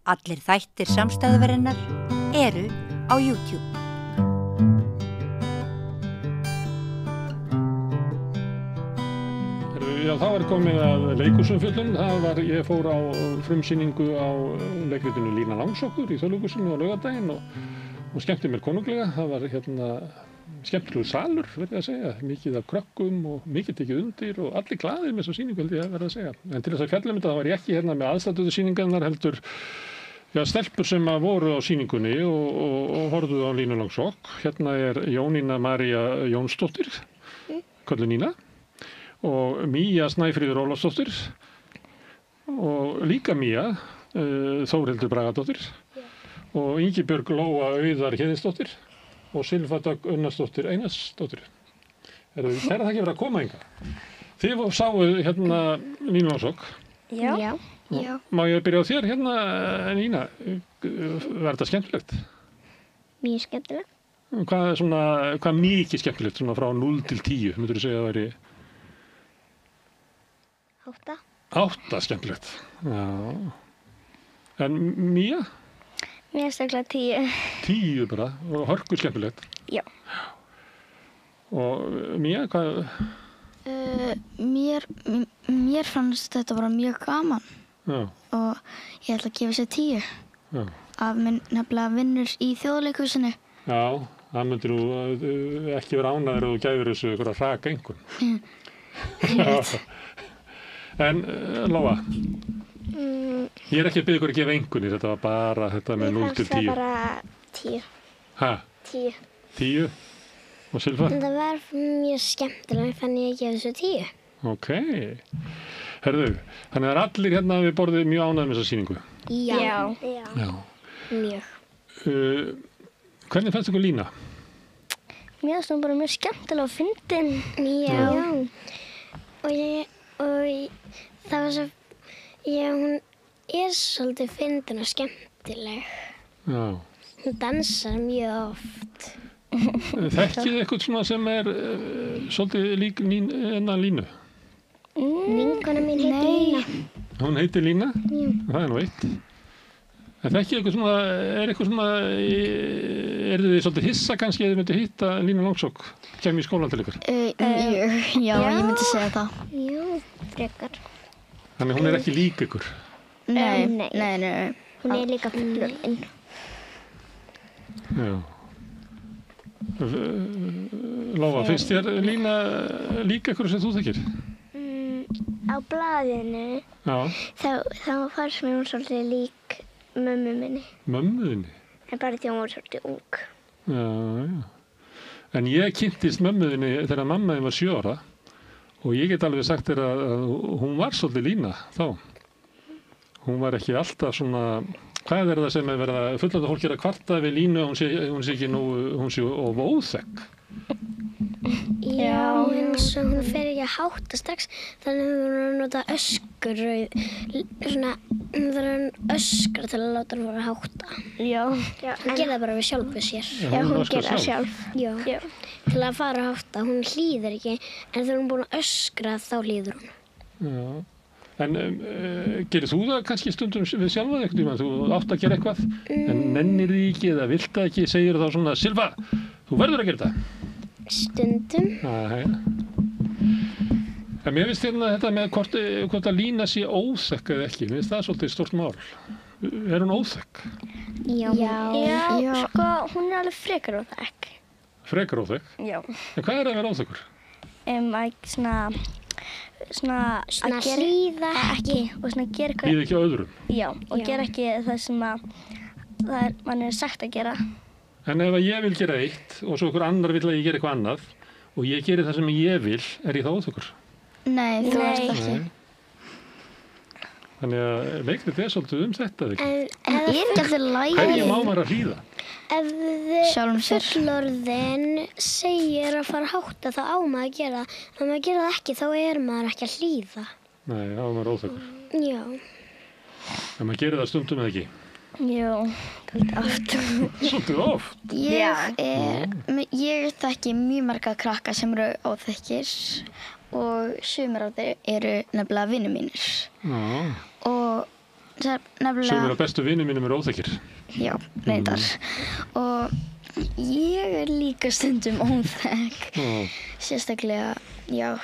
Allir þættir samstæðuverinnar eru á YouTube. Já, þá komið að leikhúsumfjöllun. Ég fór á frumsýningu á leikritinu Lína Langsokkur í Þjóðleikhúsinu á laugardaginn og skemmti mér konunglega. Það var skemmtilegur salur, verð ég að segja, mikið af krökkum og mikið tekið undir og allir glaðir með þessa sýningu, held ég að verð að segja. En til þess að fjalla um þetta, þá var ég ekki með aðstædduðu sýningarnar heldur stelpur sem voru á sýningunni og horfðu á Línu Langsokk. Hérna Jónína María Jónsdóttir, kölluð Nína, og Mía Snæfríður Ólafsdóttir og líka Mía Þórhildur Bragadóttir og Ingibjörg Lóa Auðar Héðinsdóttir og Silva Dögg Unnarsdóttir Einarsdóttir. Kærar þakkir fyrir að koma hingað. Þið sáuð Línu Langsokk. Já. Má ég byrja á þér Nína? Var þetta skemmtilegt? Mjög skemmtilegt. Hvað mikið skemmtilegt, svona frá 0 til 10, myndirðu segja að það væri? 8. 8 skemmtilegt. Já. En Mía? Mér staklega 10. 10 bara, og hörku skemmtilegt. Já. Og Mía, hvað? Mér fannst þetta bara mjög gaman. Já. Og ég ætla að gefa sér 10. Já. Af minn nefnilega vinnur í Þjóðleikhúsinu. Já, það myndir nú ekki vera ánægður ef þú gæfir þessu einhverja hraka einhvern. En Lóa, ég ekki að biðja ykkur að gefa einhvernir, þetta var bara þetta með 0 til 10. Mér fannst það bara 10. Hæ? 10. 10? Og Silva? En það var mjög skemmtilega, fann ég að gefa þessu 10. Ok. Herðu, þannig að allir við borðið mjög ánægðir með þessa sýningu. Já. Mjög. Hvernig fannst ykkur Lína? Mér fannst hún bara mjög skemmtilega og fyndin. Já. Og það var svo, hún svolítið fyndin og skemmtileg. Já. Hún dansar mjög oft. Þekkið eitthvað svona sem svolítið lík Línu? Vinkona mín heitir Lína. Hún heitir Lína? Já. Það nú eitt. En þekkið eitthvað svona, þið svolítið hissa kannski ef þið myndi hitta Línu Langsokk, kemur í skólan til ykkur? Já, ég myndi segja það. Já, frekar. Þannig hún ekki lík ykkur? Nei. Hún líka fullorðin. Já. Lóa, finnst þér Lína líka ykkur sem þú þekkir? Á blaðinu, þá fannst mér hún svolítið lík mömmu minni. Mömmu þinni? En bara því hún var svolítið ung. Já. En ég kynntist mömmu þinni þegar mamma þín var 7 ára og ég get alveg sagt þér að hún var svolítið Lína þá. Hún var ekki alltaf svona, hvað það sem verið að fullorðið fólk að kvarta við Línu að hún sé ekki nú, hún sé of óþekk? Já, eins og hún fer ekki að hátta strax, þannig að hún er að nota öskurrauð, svona, hún þarf að öskra til að láta hann fara að hátta. Já. Hún gerir það bara við sjálfu sér. Já, hún gerir það sjálf. Já. Til að fara að hátta, hún hlýðir ekki, en þegar hún er búin að öskra þá hlýður hún. Já. En gerir þú það kannski stundum við sjálfa eitthvað tíma? Þú átt að gera eitthvað, en nennir því ekki eða vilt það ekki, segir þá svona, Silva, þú verður að gera það. Stundum. En mér finnst þetta með hvort að Lína sé óþekk eða ekki, mér finnst það svolítið stórt mál. Hún óþekk? Já, sko, hún alveg frekar óþekk. Frekar óþekk? Já. En hvað að vera óþekkur? Svona að hlýða ekki og svona gera eitthvað. Hlýða ekki á öðrum? Já, og gera ekki það sem mann sagt að gera. En ef ég vil gera eitt og svo einhver annar vill að ég gera eitthvað annað og ég geri það sem ég vil, er ég þá óþekkur? Nei, þú ert ekki. Þannig að leikrit svolítið þetta, ekki? En ekki alltaf lægi. Hverju má maður að hlýða? Ef fullorðin segir að fara að hátta, þá á maður að gera það. Ef maður gera það ekki, þá er maður ekki að hlýða. Nei, þá er maður óþekkur. Já. En maður gerir það stundum eða ekki? Jú, svolítið oft. Ég þekki mjög marga krakka sem eru óþekkir og sumir af þeir eru nefnilega vinir mínir. Og nefnilega... Sumir af bestu vinum mínum óþekkir. Já, reyndar. Og ég líka stundum óþekk. Sérstaklega, já,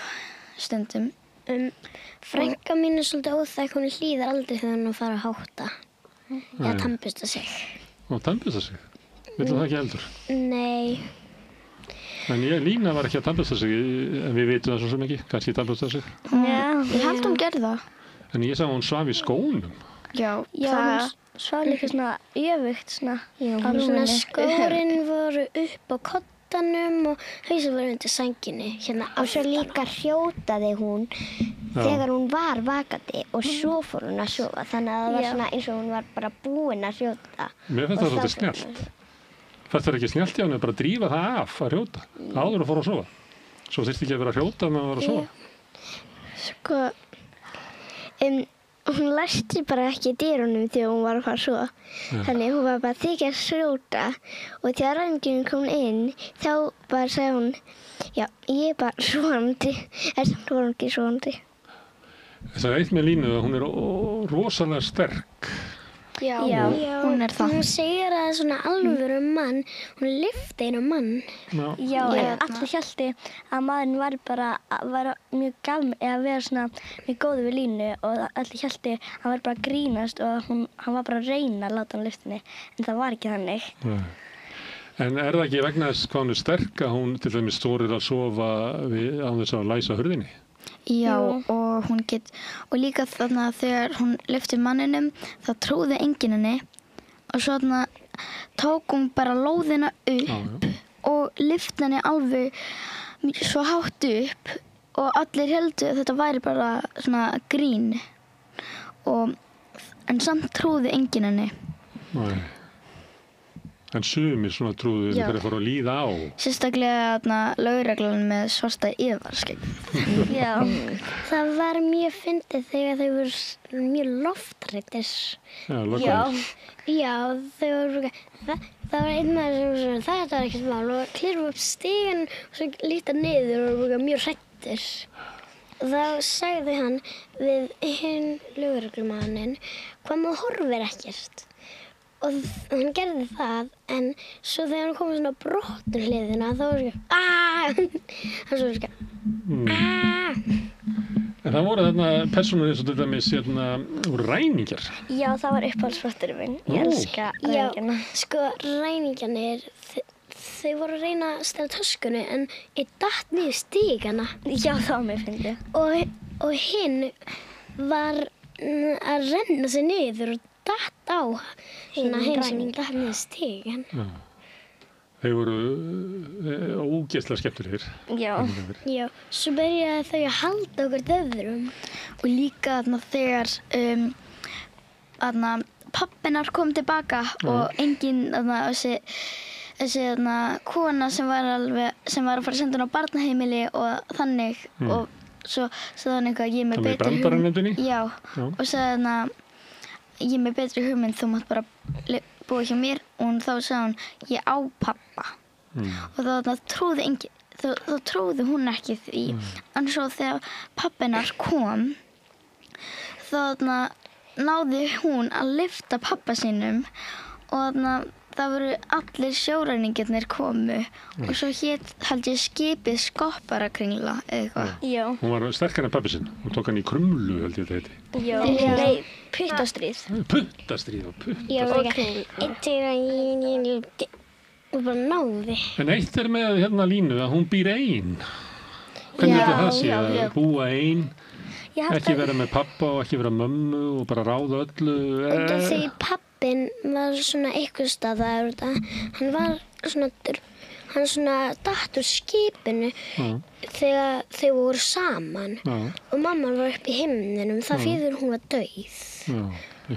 stundum. Frænka mín svolítið óþekk, hún hlýðar aldrei þegar hún fara að hátta. Eða tannbursta sig. Og tannbursta sig? Vill það ekki heldur? Nei. En Lína var ekki að tannbursta sig, en við vitum það svo sem ekki, kannski tannbursta sig. Já, ég held hún gerði það. En ég sá hún svaf í skónum. Já, það svaf líka svona öfugt svona. Svona skórinn voru upp á koddanum og hausinn voru undir sænginni. Og svo líka hrjótaði hún þegar hún var vakandi og svo fór hún að sofa. Þannig að það var svona eins og hún var bara búin að hrjóta. Mér finnst það svolítið snjallt. Fannst það ekki snjallt hjá henni bara að drífa það af að hrjóta áður að fóra að sofa? Svo þyrfti ekki að vera að hrjóta með að vera að sofa? Sko, hún læsti bara ekki dyrunum þegar hún var að fara að sofa. Þannig hún var bara þykja að hrjóta og þegar ræninginn kom inn þá bara sagði hún, já, ég er bara sofandi, þú er ekki sofandi. Það er eitt með Línu að hún er rosalega sterk. Já, hún er það. Hún segir að það er svona alvöru mann, hún lyfti einu mann. Já, allir héldi að maðurinn var mjög gaman eða vera svona mjög góður við Línu og allir héldi að hann var bara að grínast og hann var bara að reyna að láta hann lyfta henni, en það var ekki þannig. En er það ekki vegna þess hvað hún er sterk að hún til dæmis þorir að sofa án þess að læsa hurðinni? Já, og líka þarna þegar hún lyfti manninum, það trúði enginn henni og svo þarna tók hún bara lóðina upp og lyfti henni alveg svo hátt upp og allir héldu að þetta væri bara svona grín en samt trúði enginn henni. Nei. En sumir svona trúðu þegar þeir fóru að líða á. Sérstaklega lögreglan með svarta yfirvarskegg. Já, það var mjög fyndið þegar þau voru mjög loftrættir. Já, þau voru það var einn maður sem þetta var ekkert mál og klirfa upp stíginn og svo líta niður og voru mjög hrættir. Þá sagði hann við hinn lögreglumanninn, hvað maður horfir ekkert. Og hann gerði það, en svo þegar hann kom svona brottur hliðina, þá var það hann svo En það voru þarna persónur eins og til dæmis voru ræningjar. Já, það var uppáhaldsflotturinn minn. Ég elska ræningjana. Já, sko, ræningjarnir, þau voru að reyna að stela töskunni, en ég datt niður stígana. Já, það var mér fyndið. Og hinn var að renna sig niður og datt á hinn sem datt niður stígan. Þeir voru ógeðslega skemmtilegir. Já, svo byrjaði þau að halda okkur öðrum. Og líka þegar pabbinar kom tilbaka og engin þessi kona sem var að fara að senda hann á barnaheimili og þannig og svo sagði hann eitthvað ég með betri hugmynd. Já, og sagði hann ég með betri hugmynd, þú mátt bara búa hjá mér og þá sagði hann ég á pappa og þá trúði enginn, þá trúði hún ekki því en svo þegar pabbinar kom þá náði hún að lyfta pappa sínum og það voru allir sjóræningjarnir komu og svo held ég skipið Skopparakringla eða eitthvað. Já. Hún var sterkari en pabbi sinn. Hún tók hann í Krumlu held ég þetta heiti. Já. Nei, Puttastríð. Puttastríð og Puttastríð. Já, og bara náði. En eitt er með Línu að hún býr ein. Hvernig þetta það sé að búa ein? Ekki vera með pappa og ekki vera mömmu og bara ráða öllu. Og þegar pappinn var svona eitthvað staðar, hann var svona datt úr skipinu þegar þau voru saman og mamman var upp í himninum, það þýðir hún var dauð. Hún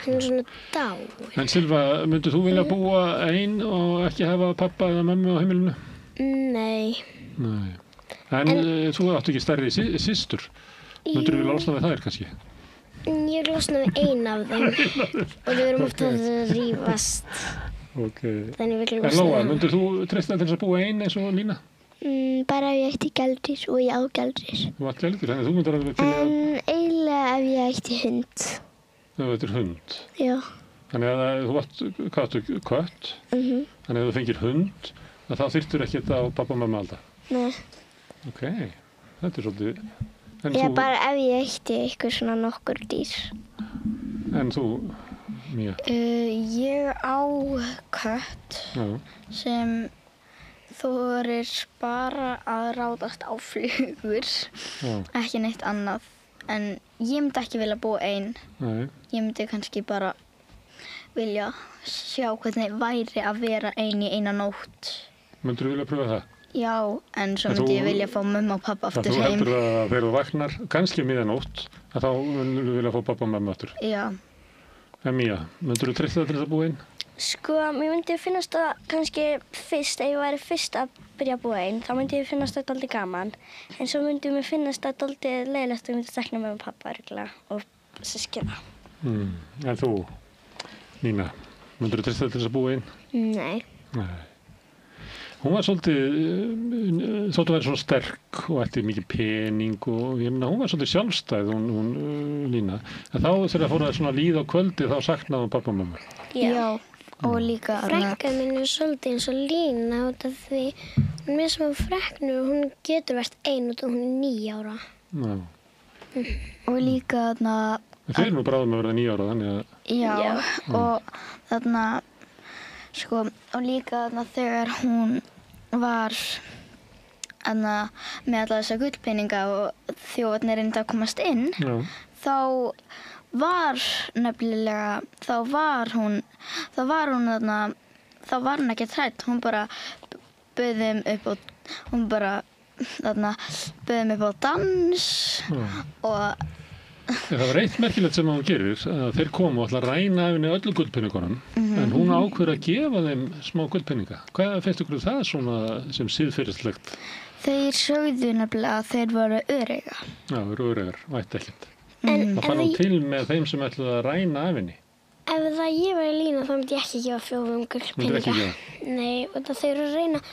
var svona dáin. En Silva, myndir þú vilja búa ein og ekki hafa pappa eða mömmu á heimilinu? Nei. En þú áttu ekki stærri systur? Myndir þú vilja losna við þær kannski? Ég losna við ein af þeim og við erum oft að rífast. Þannig vil ég losna við. En Lóa, myndir þú treysta til þess að búa ein eins og Lína? Bara ef ég ætti gæludýr og ég á gæludýr. Þú átt gæludýr, þannig þú myndir að... En eiginlega ef ég ætti hund. ef þetta hund. Já. Þannig að þú áttu kött, þannig að ef þú fengir hund, þá þyrftir ekkert á pappa og mamma alltaf. Nei. Ok, þetta svolítið... Ég bara ef ég eitti eitthvað svona nokkur dýr. En þú, Mía? Ég á kött sem þorir bara að ráðast á flugur, ekki neitt annað. En ég myndi ekki vilja búa ein. Nei. Ég myndi kannski bara vilja sjá hvernig væri að vera ein í eina nótt. Myndirðu vilja pröfa það? Já, en svo myndi ég vilja fá mamma og pappa aftur heim. Þú heldur að þegar þú vaknar, kannski miðjanótt, að þá myndirðu vilja fá pappa og mamma aftur? Já. En Mía, myndirðu treysta það til að búa ein? Sko, mér myndi finnast það kannski fyrst, ef ég væri fyrst að byrja að búa ein, þá myndi ég finnast það dálítið gaman. En svo myndi mér finnast það dálítið leiðilegt og ég myndi sakna mamma og pappa örugglega og systkina. En þú, Nína, myndirðu treysta það til að búa ein? Nei. Nei. Hún var svolítið svona sterk og ætti mikið pening og ég meina hún var svolítið sjálfstæð, hún Lína. En þá þegar fór það svona líð á kvöldi þá saknaði hún pappa og mamma. Já. Og líka... Frænka mín svolítið eins og Lína út af því hún er sem freknur og hún getur verið ein út og hún er 9 ára. Já. Og líka þarna... Þeir eru nú bráðum að verða 9 ára þannig að... Já. Og þarna... Sko, og líka þarna þegar hún var þarna með alla þessa gullpeninga og þjófarnir reyndu að komast inn, þá var nefnilega, þá var hún ekki hrædd, hún bara bauð þeim upp á dans og Það var eitt merkilegt sem hún gerir, að þeir komu og ætla að ræna af henni öllu gullpeningunum, en hún ákveður að gefa þeim smá gullpeninga. Hvað finnst ykkur það svona sem siðferðislegt? Þeir sögðu nefnilega að þeir voru öreiga. Já, þeir voru öreigar, vætti ekkert. Það fann hún til með þeim sem ætlaði að ræna af henni. Ef það ég væri Lína þá myndi ég ekki gefa 4 gullpeninga. Myndir ekki gefa? Nei, og þeir eru að reyna að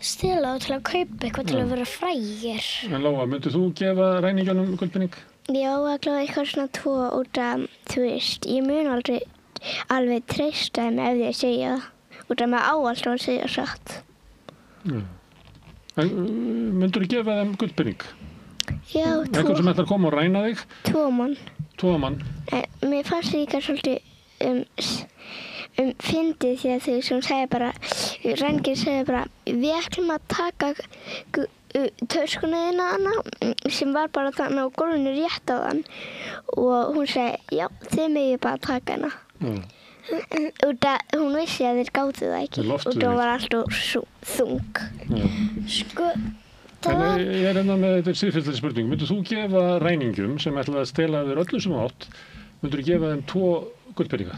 stela þá til að kaupa eitthvað til að vera frægir. En Lóa, myndir þú gefa ræningjónum gullpening? Já, allavega eitthvað svona 2 út af, þú veist, ég mun aldrei alveg treysta þeim ef ég segja það. Út af maður á alltaf að segja satt. Já. En myndir þú gefa þeim gullpening? Já, 2. Einhvern sem ætlar að koma og ræna þig? 2 mann. 2 mann? Mér fannst líka svolítið fyndið því að þau sem segja bara, rængir segja bara, við ætlum að taka töskuna þína hana sem var bara þannig á gólfinu rétt á þann og hún segi, já, þið megið bara taka hana. Út að hún vissi að þeir gátu það ekki og það var alltaf þung. Sko, ég er ennað með þetta siðferðislega spurning. Myndir þú gefa ræningjum sem ætlaði að stela þér öllu sem átt, myndir þú gefa þeim 2 gullpeninga?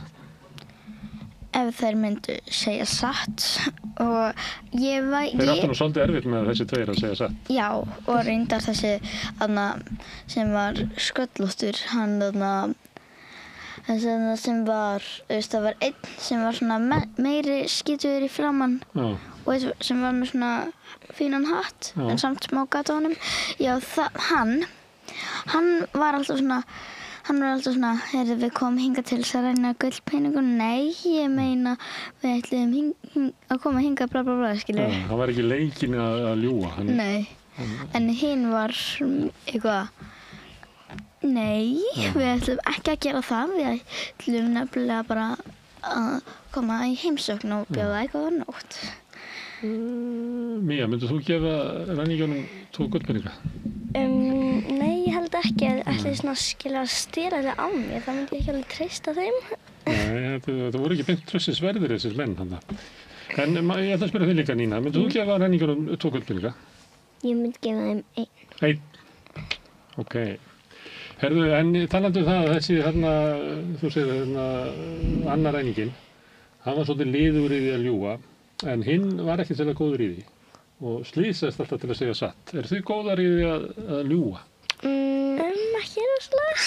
Ef þeir myndu segja satt og ég Þeir áttu nú svolítið erfitt með þessi 2 að segja satt. Já, og reyndar þessi sem var sköllóttur, hann sem var, það var einn sem var svona meiri skítugur í framann og einn sem var með svona fínan hatt en samt smá gat á honum. Já, hann var alltaf svona, heyrðu við komum hingað til þess að ræna gullpeningun. Nei, ég meina við ætlum að koma hingað bla bla bla, skilur. Já, hann var ekki leikinn að ljúga. Nei, en hinn var eitthvað, nei, við ætlum ekki að gera það, við ætlum nefnilega bara að koma í heimsókn og bjóða eitthvað á nótt. Mía, myndir þú gefa ræningjónum 2 gullpeninga? Nei, ég held ekki að ætli svona skilja að stýra þetta á mér, það myndi ég ekki alveg treysta þeim. Nei, það voru ekki beint traustsverðir þessir menn þarna. En ég ætla að spyrja þig líka, Nína, myndir þú gefa ræningjónum 2 gullpeninga? Ég myndi gefa þeim 1. 1? Ok. Herðu, en talandi það að þessi þú segir annar ræninginn, hann var svolítið liður í því að ljúga, en hinn var ekki til að góður í því og slísast alltaf til að segja satt. Þið góðar í því að ljúga? Ekki rosalega.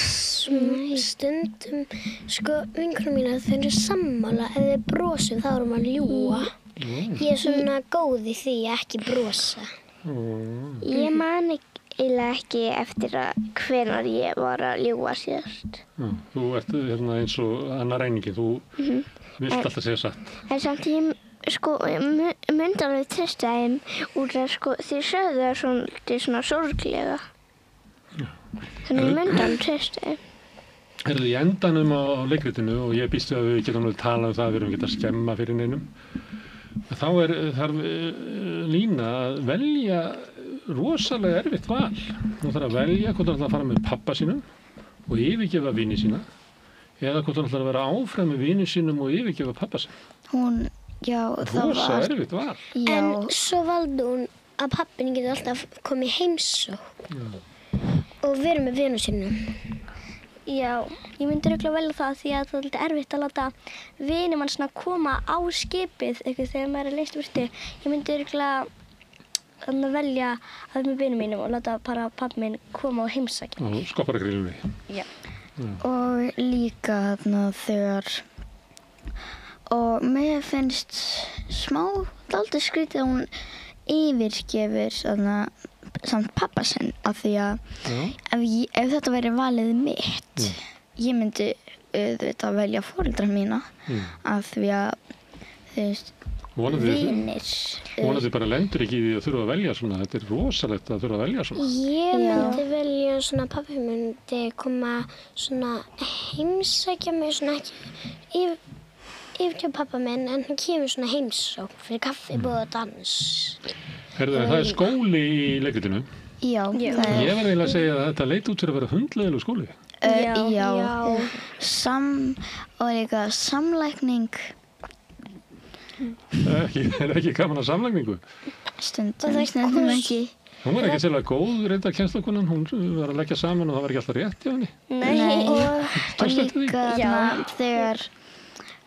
Stundum, sko, vinkonur mínar, þau eru sammála, ef þið brosum þá erum að ljúga. Ég er svona góð í því að ekki brosa. Ég man eiginlega ekki eftir hvenær ég var að ljúga síðast. Já, þú ert eins og annar ræningin, þú vilt alltaf segja satt. En samt ég myndi alveg treysta þeim úr að þið sögðu það svona sorglega. Þannig ég myndi alveg treysta þeim. Í endanum á leikritinu, og ég býst við að við getum alveg talað um það, við erum ekki að skemma fyrir neinum, þá þarf Lína að velja rosalega erfitt val. Hún þarf að velja hvort hún ætlar að fara með pabba sínum og yfirgefa vini sína, eða hvort hún ætlar að vera áfram með vini sínum og yfirgefa pabba sinn. Rosa erfitt val. En svo valdi hún að pappin getur alltaf komið heimsókn og verið með vinu sínum. Já, ég myndi örugglega velja það því að það er alltaf erfitt að láta vini mann svona koma á skipið eitthvað þegar maður lengst burtu. Ég myndi örugglega velja að vera með vinum mínum og láta bara pabbi minn koma og heimsækja mig. Á skopparagrillunni. Já. Og líka þegar, og mér finnst dálítið skrítið að hún yfirgefur samt pappa sinn, af því að ef þetta væri valið mitt, ég myndi auðvitað velja foreldra mína, af því að vinir. Vonandi bara lendur ekki í því að þurfa að velja svona, þetta er rosalegt að þurfa að velja svona. Ég myndi velja svona, pabbi myndi koma svona heimsækja mig, svona ekki yfir pappa minn, en hann kemur svona heimsókn fyrir kaffi, búð og dans. Það er skóli í leikritinu. Já. Ég verði eiginlega að segja að þetta leit út fyrir að vera hundleiðilegur skóli. Og líka samlækning. Er ekki gaman að samlækningu? Stundum ekki. Hún var ekki sérlega góð reyndar kennslukonan, hún var að leggja saman og það var ekki alltaf rétt hjá henni. Nei. Og líka þegar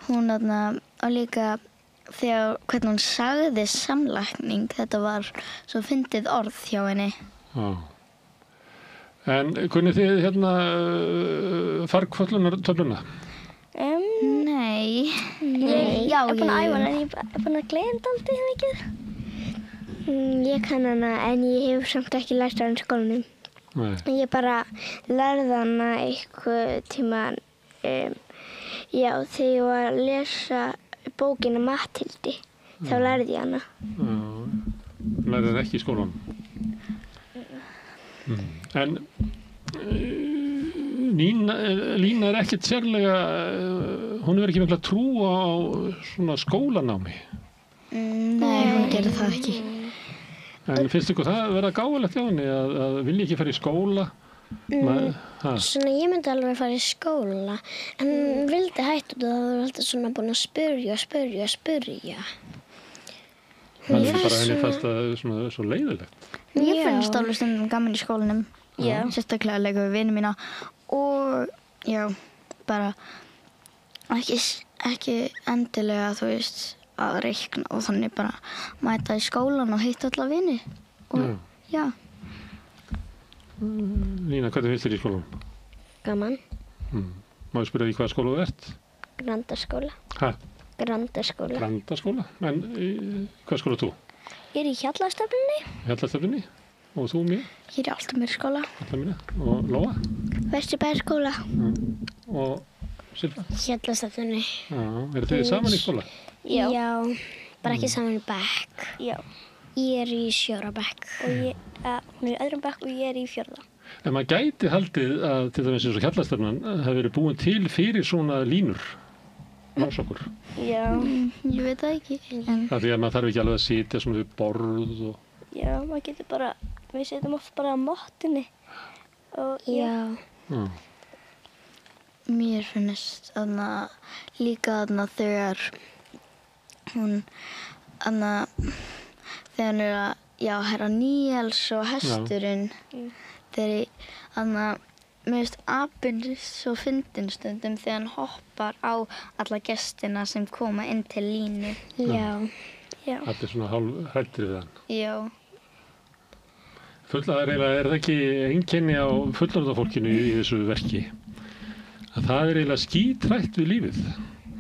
hún og líka þegar hvernig hún sagði samlækning, þetta var svo fyndið orð hjá henni. Já. En kunnið þið farkföllunartöfluna? Nei. Ég er búin að æfa hana, en ég er búin að gleyma dálítið mikið. Ég kann hana, en ég hef samt ekki lært hana í skólanum. Nei. Ég bara lærði hana eitthvað tímann, þegar ég var að lesa bókina Matthildi, þá lærði ég hana. Lærði það ekki í skólanum? En Lína er ekkert sérlega, hún hefur ekki mikla trú á svona skólanámi. Nei, hún gerir það ekki. En finnst ykkur það vera gáfulegt hjá henni að vilja ekki fara í skóla? Svona, ég myndi alveg fara í skóla, en vildi hætta og það var alltaf svona búin að spyrja. Þannig bara henni fannst það svona svo leiðilegt. Ég finnst alveg stundum gaman í skólanum, sérstaklega að leika við vini mína og bara ekki endilega, þú veist, að reikna og þannig bara mæta í skólan og hitta alla vini. Lína, hvernig finnst þér í skólanum? Gaman. Má ég spyrja því hvaða skóla þú ert? Grandaskóla. Hæ? Grandaskóla. Grandaskóla? En hvað skóla þú? Ég er í Hjallastofnunni. Hjallastofnunni? Og þú, Mía? Ég er í Álftamýrarskóla. Álftamýra. Og Lóa? Vesturbæjarskóla. Og Silva? Hjallastofnunni. Eru þið saman í skóla? Já. Bara ekki saman í bekk. Já. Ég er í 4. bekk. Og hún er í 2. bekk og ég er í 4. En maður gæti haldið að til dæmis eins og Hjallastofnan hafi verið búin til fyrir svona línur rannsóknir. Já. Ég veit það ekki. Það því að maður þarf ekki alveg að sitja svona við borð og... Já, maður getur bara, við setjum oft bara á mottunni. Og Mér finnst líka þegar hún þegar hún er að herra Níels og hesturinn þegar mér finnst apinn svo fyndinn stundum þegar hann hoppar á alla gestina sem koma inn til Línu. Allir svona hálf hræddir við hann. Já. Er það ekki einkenni á fullorðna fólkinu í þessu verki? Að það er eiginlega skítrætt við lífið.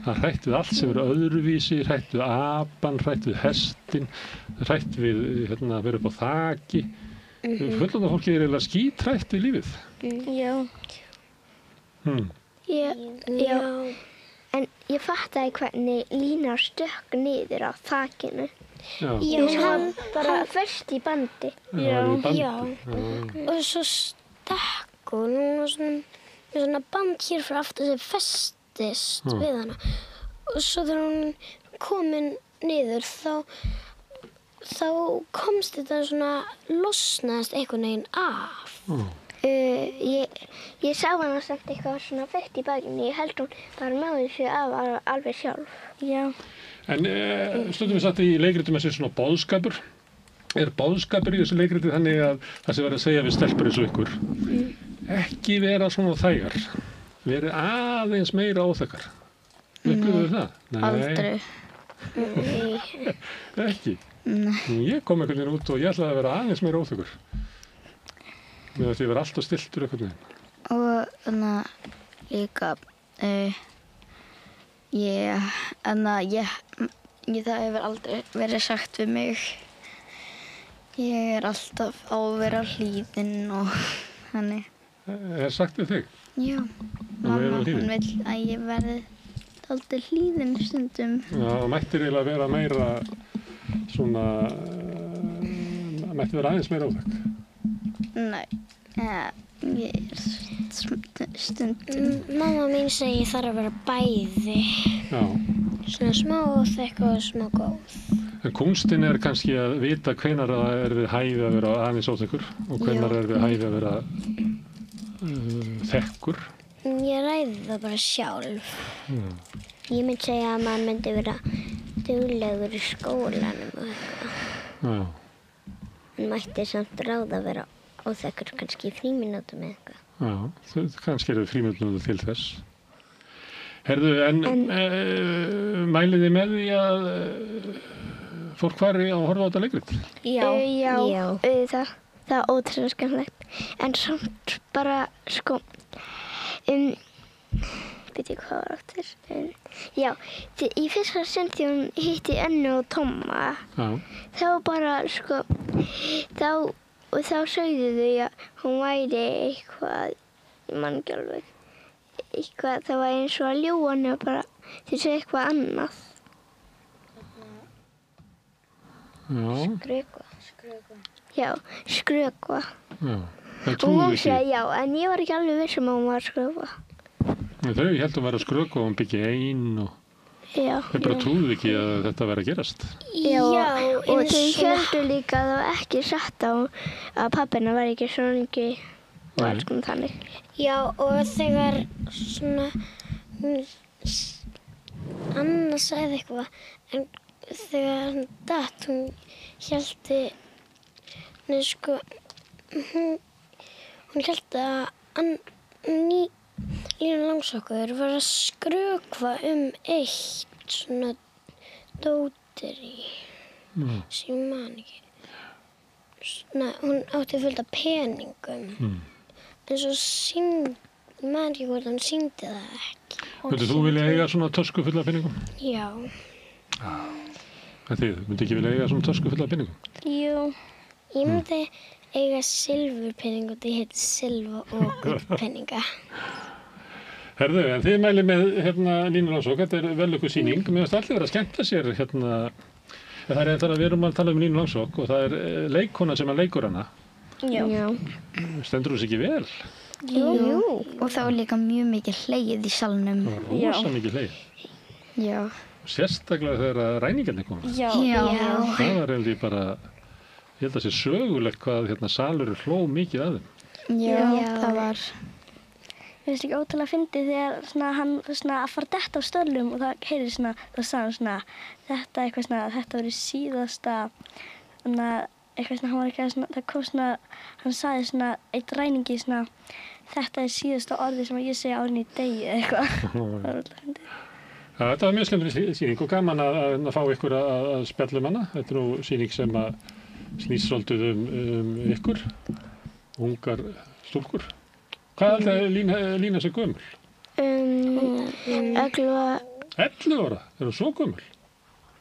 Það er hrætt við allt sem er öðruvísi, hrætt við apann, hrætt við hestinn, hrætt við að vera upp á þaki. Fullorðna fólkið eiginlega skítrætt við lífið. Já. Já. En ég fattaði hvernig Lína stökk niður á þakinu. Já. Hann föst í bandi. Já. Og svo stakk hún var svona band hér fyrir aftur sem festist við hana. Og svo þegar hún komin niður þá komst þetta svona losnaðist einhvern veginn af. Ég sá hana samt eitthvað svona fett í bakinu. Ég held hún bara náði þessu af alveg sjálf. Já. En stundum við sagt í leikritum að sé svona boðskapur. Er boðskapur í þessu leikriti þannig að það sem verður að segja við stelpur eins og ykkur? Ekki vera svona þægar. Verið aðeins meira óþekkar. Upplifðu það? Nei. Aldrei. Ekki? Nei. Ég kom einhvern veginn út og ég ætlaði að vera aðeins meira óþekkur. Mér ætti að vera alltaf stiltur einhvern veginn. Og þannig að líka, það hefur aldrei verið sagt við mig. Ég er alltaf á að vera hlýðin og þannig. Er sagt við þig? Já, mamma hún vill að ég verði alltaf hlýðin stundum. Já, mættir eiginlega vera meira svona, mætti vera aðeins meira óþekk. Nei, ég er stundum. Mamma mín segir þarf að vera bæði. Já. Svona smá óþekk og smá góð. En kunstinn er kannski að vita hvenær það er við hæfi að vera aðeins óþekkur og hvenær er við hæfi að vera þekkur. Ég ræði það bara sjálf. Ég myndi segja að maður myndi vera duglegur í skólanum og eitthvað. Já. En mætti samt ráða að vera óþekkur kannski í frímínútum eða eitthvað. Já, kannski eru frímínútur til þess. Herðu, en mælið þið með því að fólk fari að horfa á þetta leikrit? Já. Það er ótrúlega skemmtilegt. En samt bara, sko, veit ég hvað var áttur? Já, í fyrsta sinn þegar hún hitti Önnu og Tomma, þá bara, sko, þá sögðu þau að hún væri eitthvað, ég man ekki alveg, eitthvað, það var eins og að ljúga henni og bara, þau sögðu eitthvað annað. Já, skrökva. Já, það Og trúðu hún ekki. sagði já, en ég var ekki alveg viss að hún var skrökva. Þau held að vera skrökva og hún byggi ein og Já. þau bara trúðu ekki að þetta væri að gerast. Já, og þau héldu líka að það var ekki satt á að pappina var ekki svongi og alls konar þannig. Já, og þegar svona Anna sagði eitthvað, en þegar hann datt, hún héldi, sko, hún héldi að Lína Langsokkur var að skrökva eitt svona dóteri sem ég man ekki. Svona, hún átti fullt af peningum. En svo ég man ekki hvort hann sýndi það ekki. Myndir þú vilja eiga svona tösku fulla af peningum? Já. En þið, myndi ekki vilja eiga svona tösku fulla af peningum? Jú. Ég myndi eiga silfurpenning og það heitir silfa- og gullpenninga. Herðu, en þið mælið með Línu Langsokk, þetta er vel ykkur sýning. Mér finnst allir vera að skemmta sér það er eitthvað að við erum að tala um Línu Langsokk og það er leikkona sem leikur hana. Já. Stendur hún sig ekki vel? Jú. Og það var líka mjög mikið hlegið í salnum. Það var rosa mikið hlegið. Já. Sérstaklega þegar ræningarnir koma. Já. Það var held ég bara, ég held að sé sögulegt hvað salurinn hló mikið að þeim. Já, það var. Mér finnst ekki ótrúlega fyndið þegar hann að fara detta á stólum og það heyrir svona, þá sagði hann svona, þetta verið síðasta, eitthvað svona, hann var ekki að það kom svona, hann sagði svona, eitt ræningi svona, þetta er síðasta orðið sem ég segi árin í degi eða eitthvað. Það var ótrúlega fyndið. Ja, þetta var mjög skemmtileg sýning og gaman að fá ykkur að spjalla hana. Þetta er nú sýning sem að snýst svolítið ykkur, ungar stúlkur. Hvað er Lína sig gömul? 11 11 ára? Er hún svo gömul?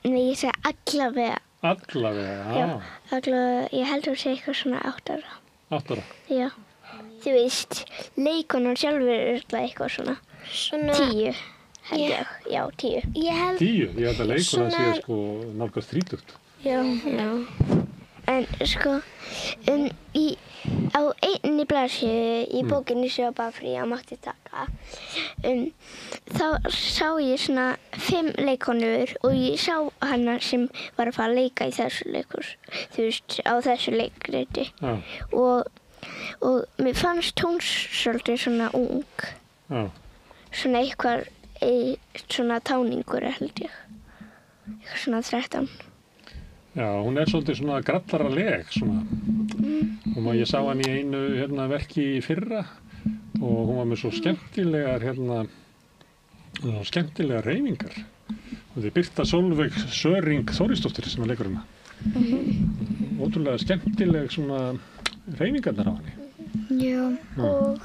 Nei, ég segi allavega Allavega, Já, allavega, ég held að sé eitthvað svona 8 ára. 8 ára. Já. Þú veist, leikonan sjálfur eitthvað svona 10, held ég. Já, 10. 10? Ég held að leikonan sé sko nálgast 30. Já. En sko, á einni blaðsíðu í bókinni sem var bara frí að mátti taka, þá sá ég svona 5 leikonur og ég sá hana sem var að fara að leika í þessu leikhús, þú veist, á þessu leikriti. Já. Og mér fannst hún svolítið svona ung. Já. Svona eitthvað, svona táningur held ég. Eitthvað svona 13. Já, hún svolítið svona grallaraleg svona. Og ég sá hann í einu verki í fyrra og hún var með svo skemmtilegar skemmtilegar hreyfingar. Og þið Birta Sólveig Söring Þórisdóttir sem leikur hana. Ótrúlega skemmtileg svona hreyfingarnar á henni. Já, og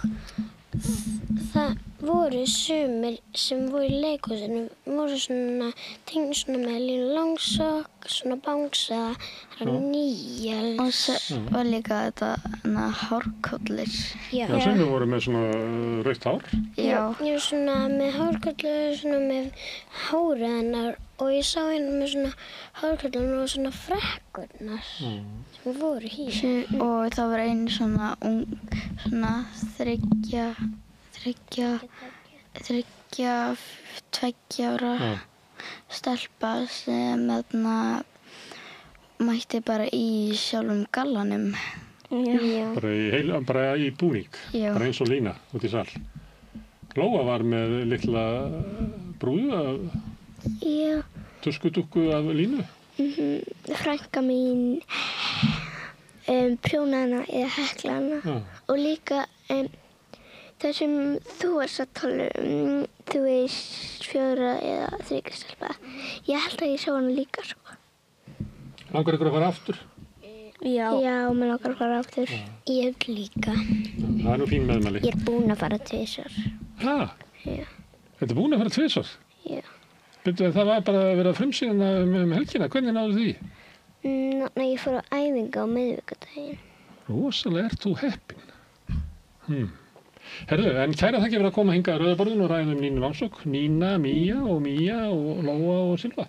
það voru sumir sem voru í leikhúsinu, voru svona tengd svona með Línu Langsokk, svona bangsa, Níels. Og svo var líka þetta hárkollir. Já, sumir voru með svona rautt hár. Já. Ég var svona með hárkollir, svona með hárið hennar og ég sá hérna með svona hárkollir og svona frekkurnar sem voru hér. Og það var einu svona svona tveggja ára stelpa sem mætti bara í sjálfum gallanum. Já. Bara í búning, Já. bara eins og Lína út í sal. Lóa var með litla brúðu Já. tuskudúkku af Línu. Frænka mín prjónaði hana eða heklaði hana. Og líka það sem þú varst að tala þú veist 4 eða 3 stelpa. Ég held að ég sá hana líka sko. Langar ykkur að fara aftur? Já, mér langar að fara aftur. Ég líka. Það nú fín meðmæli. Ég búin að fara 2 Já. Þetta búin að fara 2? Já. Byrju, það var bara að vera frumsýna helgina. Hvernig náðu því? Nei, ég fór á æfinga á miðvikudaginn. Rosalega ert þú heppin. Herðu, en kæra þakki fyrir að koma hingað að Rauða borðinu og ræða Nínu Langsokk, Nína, Mía og Lóa og Silva.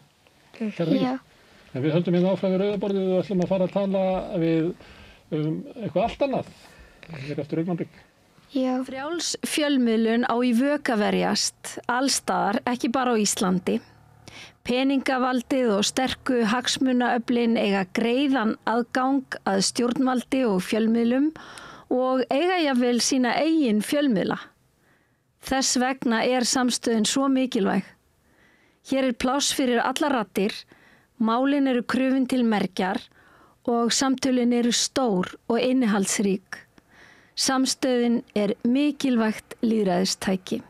Kæra þakki. En við höldum hérna áfram við Rauða borðið og ætlum að fara að tala við eitthvað allt annað. Hér eftir augnablik. Já. Frjáls fjölmiðlun á í vök að verjast allstaðar, ekki bara á Íslandi. Peningavaldið og sterku hagsmunaöflin eiga greiðan aðgang að stjórnvaldi og fjölmiðlum og eiga jafnvel sína eigin fjölmiðla. Þess vegna samstöðin svo mikilvæg. Hér pláss fyrir allar raddir, málin eru krufin til mergjar og samtölin eru stór og innihaldsrík. Samstöðin mikilvægt lýðræðistæki.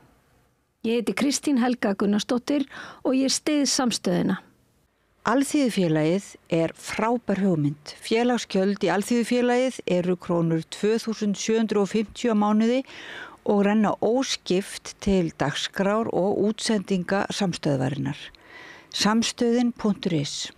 Ég heiti Kristín Helga Gunnarsdóttir og ég styð samstöðina. Alþýðufélagið frábær hugmynd. Félagsgjöld í Alþýðufélagið eru krónur 2.750 á mánuði og renna óskipt til dagskrár og útsendinga samstöðvarinnar. Samstöðin.is